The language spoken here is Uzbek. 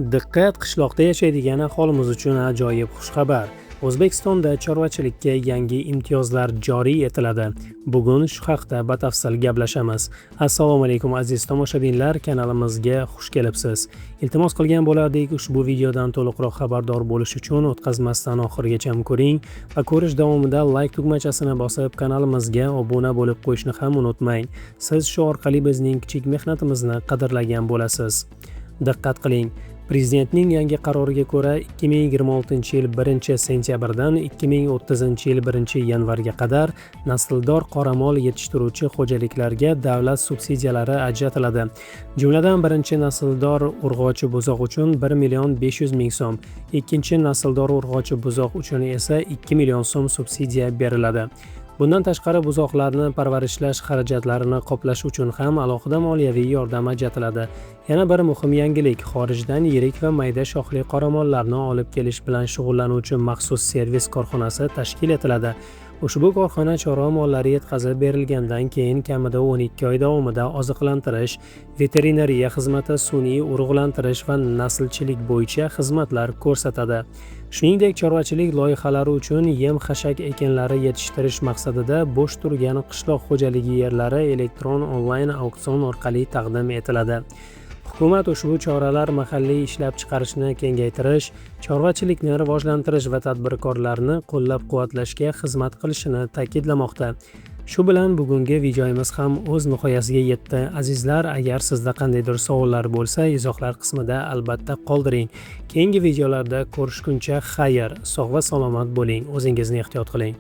Diqqat, qishloqda yashaydigan aholimiz uchun ajoyib xushxabar. O'zbekistonda chorvachilikka yangi imtiyozlar joriy etiladi. Bugun shu haqda batafsil gaplashamiz. Assalomu alaykum aziz tomoshabinlar, kanalimizga xush kelibsiz. Iltimos qilgan bo'lardik, ushbu videodan to'liqroq xabardor bo'lish uchun o'tkazmasdan oxirigacha ko'ring va ko'rish davomida like tugmachasini bosib, kanalimizga obuna bo'lib qo'yishni ham unutmang. Siz shu orqali bizning kichik mehnatimizni qadrlagan bo'lasiz. Diqqat qiling. Prezidentning yangi qaroriga ko'ra 2026-yil 1-sentyabrdan 2030-yil 1-yanvarga qadar nasldor qoramol yetishtiruvchi xo'jaliklarga davlat subsidiyalari ajratiladi. Jumladan, birinchi nasldor urg'ochi buzoq uchun 1,500,000 so'm, ikkinchi nasldor urg'ochi buzoq uchun esa 2 million so'm subsidiya beriladi. Bundan tashqari buzoqlarni parvarishlash xarajatlarini qoplash uchun ham alohida moliyaviy yordam ajratiladi. Yana bir muhim yangilik, xorijdan yirik va mayda shoxli qoramollarni olib kelish bilan shug'ullanuvchi maxsus servis korxonasi tashkil etiladi. Ushbu korxona chorva mollari yetkazib berilgandan keyin kamida 12 oy davomida oziqlantirish, veterinariya xizmati, sun'iy urug'lantirish va naslchilik bo'yicha xizmatlar ko'rsatadi. Shuningdek, chorvachilik loyihalari uchun yem-xashak ekinlari yetishtirish maqsadida bo'sh turgan qishloq xo'jaligi yerlari elektron onlayn auksion orqali taqdim etiladi. Hukumat ushbu choralar mahalliy ishlab chiqarishni kengaytirish, chorvachilikni rivojlantirish va tadbirkorlarni qo'llab-quvvatlashga xizmat qilishini ta'kidlamoqda. Shu bilan bugungi videomiz ham o'z nihoyasiga yetdi. Azizlar, agar sizda qandaydir savollar bo'lsa, izohlar qismida albatta qoldiring. Keyingi videolarda ko'rishguncha xayr, sog' va salomat bo'ling. O'zingizni ehtiyot qiling.